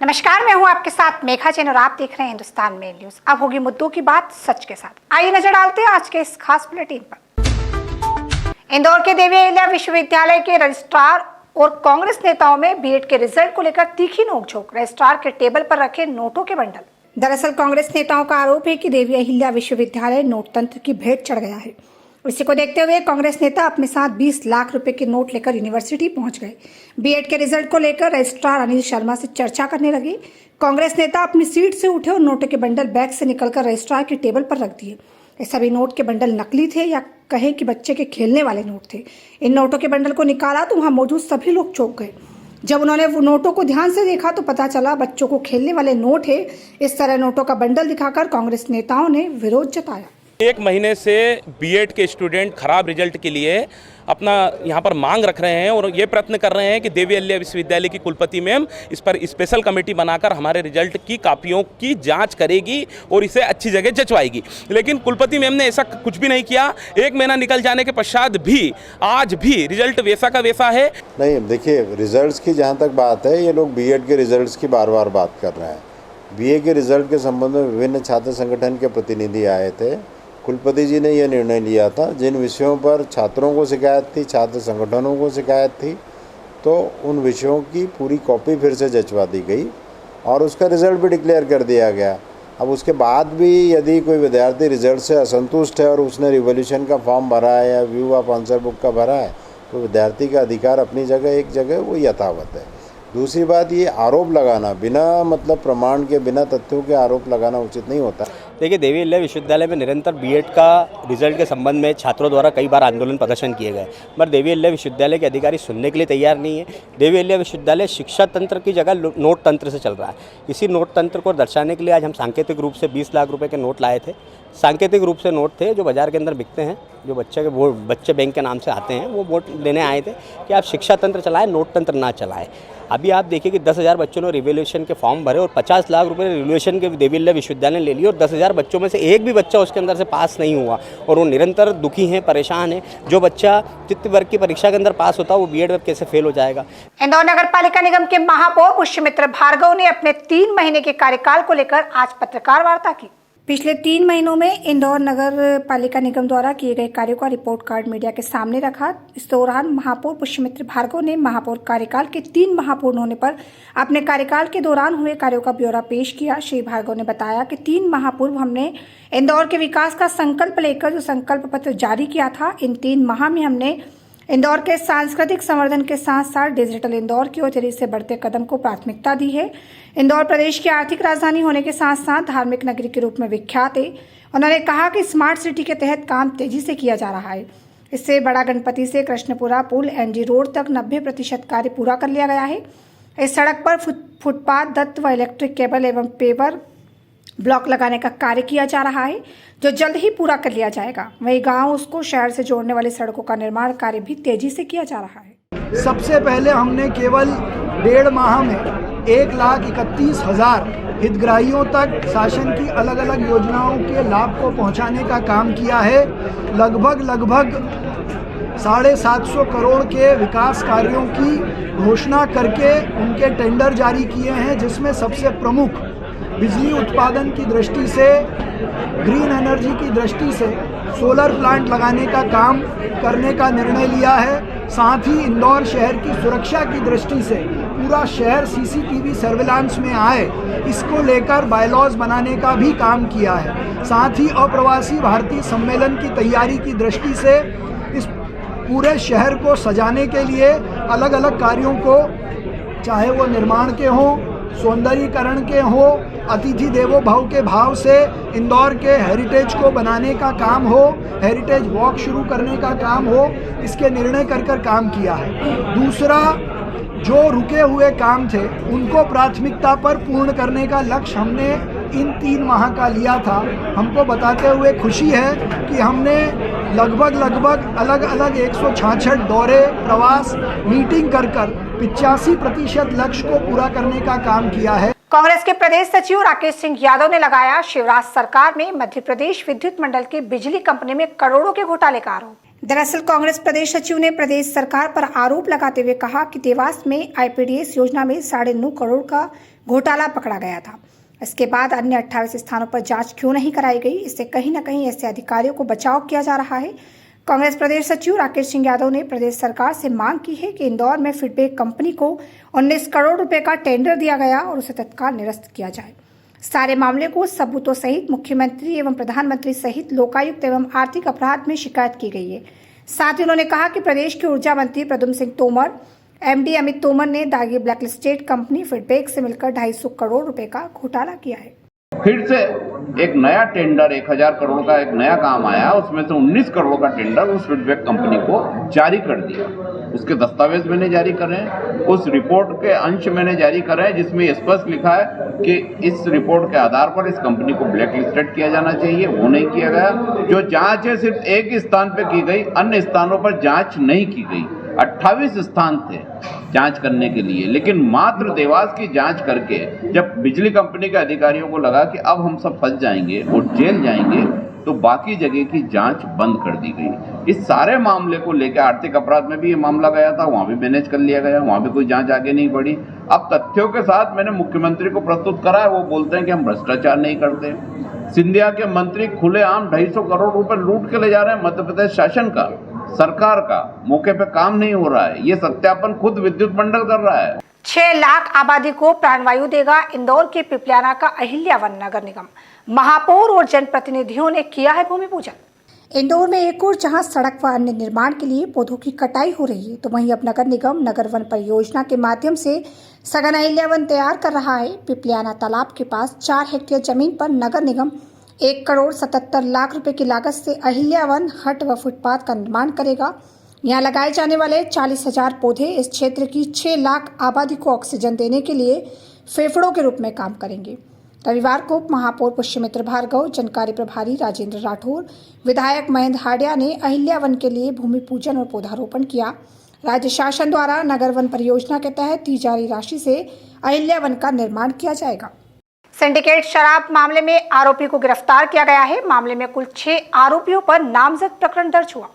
नमस्कार, मैं हूं आपके साथ मेघा जैन और आप देख रहे हैं हिंदुस्तान मेल न्यूज। अब होगी मुद्दों की बात सच के साथ। आइए नजर डालते हैं आज के इस खास बुलेटिन पर। इंदौर के देवी अहिल्या विश्वविद्यालय के रजिस्ट्रार और कांग्रेस नेताओं में बीएड के रिजल्ट को लेकर तीखी नोकझोंक। रजिस्ट्रार के टेबल पर रखे नोटों के बंडल। दरअसल कांग्रेस नेताओं का आरोप है कि देवी अहिल्या विश्वविद्यालय नोट तंत्र की भेंट चढ़ गया है। इसी को देखते हुए कांग्रेस नेता अपने साथ 20 लाख रुपए के नोट लेकर यूनिवर्सिटी पहुंच गए। बीएड के रिजल्ट को लेकर रजिस्ट्रार अनिल शर्मा से चर्चा करने लगे। कांग्रेस नेता अपनी सीट से उठे और नोटों के बंडल बैग से निकलकर रजिस्ट्रार के टेबल पर रख दिए। ये सभी नोट के बंडल नकली थे या कहें कि बच्चे के खेलने वाले नोट थे। इन नोटों के बंडल को निकाला तो वहां मौजूद सभी लोग चौंक गए। जब उन्होंने वो नोटों को ध्यान से देखा तो पता चला बच्चों को खेलने वाले नोट है। इस तरह नोटों का बंडल दिखाकर कांग्रेस नेताओं ने विरोध जताया। एक महीने से बीएड के स्टूडेंट खराब रिजल्ट के लिए अपना यहाँ पर मांग रख रहे हैं और ये प्रयत्न कर रहे हैं कि देवी अहिल्या विश्वविद्यालय की कुलपति मैम इस पर स्पेशल कमेटी बनाकर हमारे रिजल्ट की कापियों की जांच करेगी और इसे अच्छी जगह जचवाएगी। लेकिन कुलपति मैम ने ऐसा कुछ भी नहीं किया। एक महीना निकल जाने के पश्चात भी आज भी रिजल्ट वैसा का वैसा है। नहीं, देखिए, रिजल्ट्स की जहाँ तक बात है, ये लोग बीएड के रिजल्ट्स की बार बार बात कर रहे हैं। बीए के रिजल्ट के संबंध में विभिन्न छात्र संगठन के प्रतिनिधि आए थे। कुलपति जी ने यह निर्णय लिया था, जिन विषयों पर छात्रों को शिकायत थी, छात्र संगठनों को शिकायत थी, तो उन विषयों की पूरी कॉपी फिर से जचवा दी गई और उसका रिज़ल्ट भी डिक्लेयर कर दिया गया। अब उसके बाद भी यदि कोई विद्यार्थी रिज़ल्ट से असंतुष्ट है और उसने रिवोल्यूशन का फॉर्म भरा है या व्यू ऑफ आंसर बुक का भरा है, तो विद्यार्थी का अधिकार अपनी जगह एक जगह वो यथावत है। दूसरी बात, ये आरोप लगाना बिना मतलब प्रमाण के, बिना तथ्यों के आरोप लगाना उचित नहीं होता। देखिए, देवी अहिल्या विश्वविद्यालय में निरंतर बीएड का रिजल्ट के संबंध में छात्रों द्वारा कई बार आंदोलन प्रदर्शन किए गए, पर देवी अहिल्या विश्वविद्यालय के अधिकारी सुनने के लिए तैयार नहीं है। देवी अहिल्या विश्वविद्यालय शिक्षा तंत्र की जगह नोट तंत्र से चल रहा है। इसी नोट तंत्र को दर्शाने के लिए आज हम सांकेतिक रूप से 20 लाख रुपए के नोट लाए थे। सांकेतिक रूप से नोट थे जो बाजार के अंदर बिकते हैं, जो बच्चे बैंक के नाम से आते हैं, वो वोट लेने आए थे कि आप शिक्षा तंत्र चलाएं, नोट तंत्र ना चलाएं। अभी आप देखिए कि 10,000 बच्चों ने रिवोल्यूशन के फॉर्म भरे और 50 लाख रुपए रिवोल्यूशन के देवी अहिल्या विश्वविद्यालय ने ले लिए और 10,000 बच्चों में से एक भी बच्चा उसके अंदर से पास नहीं हुआ और वो निरंतर दुखी हैं, परेशान हैं। जो बच्चा तृतीय वर्ग की परीक्षा के अंदर पास होता है वो बीएड में कैसे फेल हो जाएगा। इंदौर नगर पालिका निगम के महापौर पुष्यमित्र भार्गव ने अपने 3 महीने के कार्यकाल को लेकर आज पत्रकार वार्ता की। पिछले 3 महीनों में इंदौर नगर पालिका निगम द्वारा किए गए कार्यों का रिपोर्ट कार्ड मीडिया के सामने रखा। इस दौरान महापौर पुष्यमित्र भार्गव ने महापौर कार्यकाल के 3 माह पूर्ण होने पर अपने कार्यकाल के दौरान हुए कार्यों का ब्यौरा पेश किया। श्री भार्गव ने बताया कि 3 माह पूर्व हमने इंदौर के विकास का संकल्प लेकर जो संकल्प पत्र जारी किया था, इन 3 माह में हमने इंदौर के सांस्कृतिक संवर्धन के साथ साथ डिजिटल इंदौर की ओर तेजी से बढ़ते कदम को प्राथमिकता दी है। इंदौर प्रदेश की आर्थिक राजधानी होने के साथ साथ धार्मिक नगरी के रूप में विख्यात है। उन्होंने कहा कि स्मार्ट सिटी के तहत काम तेजी से किया जा रहा है। इससे बड़ा गणपति से कृष्णपुरा पुल एनजी रोड तक 90% कार्य पूरा कर लिया गया है। इस सड़क पर फुटपाथ दत्त व इलेक्ट्रिक केबल एवं पेवर ब्लॉक लगाने का कार्य किया जा रहा है, जो जल्द ही पूरा कर लिया जाएगा। वहीं गांव उसको शहर से जोड़ने वाली सड़कों का निर्माण कार्य भी तेजी से किया जा रहा है। सबसे पहले हमने केवल 1.5 माह में 1,31,000 हितग्राहियों तक शासन की अलग अलग योजनाओं के लाभ को पहुंचाने का काम किया है। लगभग 750 करोड़ के विकास कार्यों की घोषणा करके उनके टेंडर जारी किए हैं, जिसमें सबसे प्रमुख बिजली उत्पादन की दृष्टि से, ग्रीन एनर्जी की दृष्टि से सोलर प्लांट लगाने का काम करने का निर्णय लिया है। साथ ही इंदौर शहर की सुरक्षा की दृष्टि से पूरा शहर सीसीटीवी सर्विलांस में आए, इसको लेकर बायलॉज बनाने का भी काम किया है। साथ ही अप्रवासी भारतीय सम्मेलन की तैयारी की दृष्टि से इस पूरे शहर को सजाने के लिए अलग अलग कार्यों को, चाहे वो निर्माण के हों, सौंदर्यीकरण के हो, अतिथि देवो भव के भाव से इंदौर के हेरिटेज को बनाने का काम हो, हेरिटेज वॉक शुरू करने का काम हो, इसके निर्णय कर काम किया है। दूसरा, जो रुके हुए काम थे उनको प्राथमिकता पर पूर्ण करने का लक्ष्य हमने इन 3 माह का लिया था। हमको बताते हुए खुशी है कि हमने लगभग अलग अलग 166 दौरे, प्रवास, मीटिंग कर 85% लक्ष्य को पूरा करने का काम किया है। कांग्रेस के प्रदेश सचिव राकेश सिंह यादव ने लगाया शिवराज सरकार में मध्य प्रदेश विद्युत मंडल की बिजली कंपनी में करोड़ों के घोटाले का आरोप। दरअसल कांग्रेस प्रदेश सचिव ने प्रदेश सरकार पर आरोप लगाते हुए कहा कि देवास में आईपीडीएस योजना में 9.5 करोड़ का घोटाला पकड़ा गया था। इसके बाद अन्य 28 स्थानों पर जांच क्यों नहीं कराई गई, इससे कहीं न कहीं ऐसे अधिकारियों को बचाव किया जा रहा है। कांग्रेस प्रदेश सचिव राकेश सिंह यादव ने प्रदेश सरकार से मांग की है कि इंदौर में फीडबैक कंपनी को 19 करोड़ रुपए का टेंडर दिया गया और उसे तत्काल निरस्त किया जाए। सारे मामले को सबूतों सहित मुख्यमंत्री एवं प्रधानमंत्री सहित लोकायुक्त एवं आर्थिक अपराध में शिकायत की गई है। साथ ही उन्होंने कहा कि प्रदेश के ऊर्जा मंत्री प्रद्युम्न सिंह तोमर, एमडी अमित तोमर ने दागी ब्लैकलिस्टेड कंपनी फीडबैक से मिलकर 250 करोड़ रुपए का घोटाला किया है। फिर से एक नया टेंडर 1000 करोड़ का एक नया काम आया, उसमें से 19 करोड़ का टेंडर उस फीडबैक कंपनी को जारी कर दिया। उसके दस्तावेज मैंने जारी करे हैं, उस रिपोर्ट के अंश मैंने जारी करे हैं, जिसमें स्पष्ट लिखा है कि इस रिपोर्ट के आधार पर इस कंपनी को ब्लैक लिस्टेड किया जाना चाहिए। वो नहीं किया गया। जो जांच है सिर्फ एक ही स्थान पर की गई, अन्य स्थानों पर जांच नहीं की गई। 28 स्थान थे जांच करने के लिए, लेकिन मात्र देवास की जांच करके जब बिजली कंपनी के अधिकारियों को लगा कि अब हम सब फंस जाएंगे और जेल जाएंगे, तो बाकी जगह की जांच बंद कर दी गई। इस सारे मामले को लेकर आर्थिक अपराध में भी ये मामला गया था, वहां भी मैनेज कर लिया गया, वहां भी कोई जांच आगे नहीं बढ़ी। अब तथ्यों के साथ मैंने मुख्यमंत्री को प्रस्तुत करा है। वो बोलते हैं कि हम भ्रष्टाचार नहीं करते। सिंधिया के मंत्री खुलेआम 250 करोड़ रुपए लूट के ले जा रहे हैं मध्य प्रदेश शासन का, सरकार का। मौके पे काम नहीं हो रहा है। ये सत्यापन खुद विद्युत मंडल कर रहा है। 6 लाख आबादी को प्राणवायु देगा इंदौर के पिपलियाना का अहिल्यावन नगर निगम। महापौर और जनप्रतिनिधियों ने किया है भूमि पूजन। इंदौर में एक और जहां सड़क व अन्य निर्माण के लिए पौधों की कटाई हो रही है, तो वहीं अब नगर निगम नगर वन परियोजना के माध्यम से सघन अहिल्यावन तैयार कर रहा है। पिपलियाना तालाब के पास 4 हेक्टेयर जमीन पर नगर निगम 1 करोड़ 77 लाख रुपए की लागत से अहिल्यावन हट व फुटपाथ का निर्माण करेगा। यहाँ लगाए जाने वाले 40,000 पौधे इस क्षेत्र की 6 लाख आबादी को ऑक्सीजन देने के लिए फेफड़ों के रूप में काम करेंगे। रविवार को महापौर पुष्यमित्र भार्गव, जनकार्य प्रभारी राजेंद्र राठौर, विधायक महेंद्र हाडिया ने अहिल्यावन के लिए भूमि पूजन और पौधारोपण किया। राज्य शासन द्वारा नगर वन परियोजना के तहत दी जा रही राशि से अहिल्यावन का निर्माण किया जाएगा। सिंडिकेट शराब मामले में आरोपी को गिरफ्तार किया गया है। मामले में कुल 6 आरोपियों पर नामजद प्रकरण दर्ज हुआ।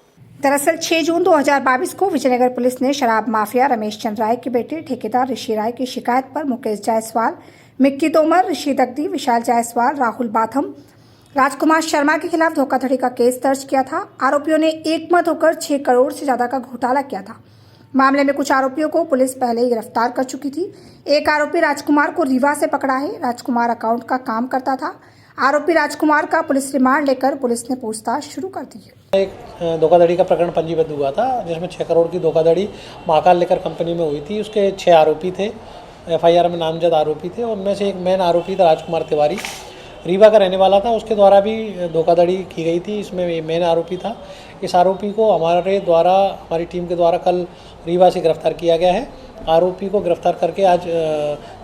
दरअसल 6 जून 2022 को विजयनगर पुलिस ने शराब माफिया रमेश चंद्र राय के बेटे ठेकेदार ऋषि राय की शिकायत पर मुकेश जायसवाल, मिक्की तोमर, ऋषि दगदी, विशाल जायसवाल, राहुल बाथम, राजकुमार शर्मा के खिलाफ धोखाधड़ी का केस दर्ज किया था। आरोपियों ने एकमत होकर 6 करोड़ से ज्यादा का घोटाला किया था। मामले में कुछ आरोपियों को पुलिस पहले ही गिरफ्तार कर चुकी थी। एक आरोपी राजकुमार को रीवा से पकड़ा है। राजकुमार अकाउंट का काम करता था। आरोपी राजकुमार का पुलिस रिमांड लेकर पुलिस ने पूछताछ शुरू कर दी है। एक धोखाधड़ी का प्रकरण पंजीबद्ध हुआ था, जिसमें 6 करोड़ की धोखाधड़ी महाकाल लेकर कंपनी में हुई थी। उसके 6 आरोपी थे, FIR में नामजद आरोपी थे। उनमें से एक मेन आरोपी था राजकुमार तिवारी, रीवा का रहने वाला था। उसके द्वारा भी धोखाधड़ी की गई थी। इसमें मेन आरोपी था। इस आरोपी को हमारी टीम के द्वारा कल रीवा से गिरफ्तार किया गया है। आरोपी को गिरफ्तार करके आज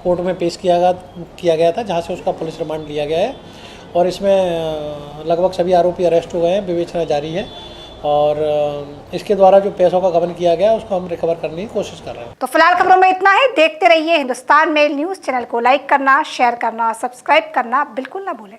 कोर्ट में पेश किया गया था, जहां से उसका पुलिस रिमांड लिया गया है। और इसमें लगभग सभी आरोपी अरेस्ट हो गए हैं, विवेचना जारी है। और इसके द्वारा जो पैसों का गबन किया गया उसको हम रिकवर करने की कोशिश कर रहे हैं। तो फिलहाल खबरों में इतना ही। देखते रहिए हिंदुस्तान मेल न्यूज़। चैनल को लाइक करना, शेयर करना, सब्सक्राइब करना बिल्कुल ना भूलें।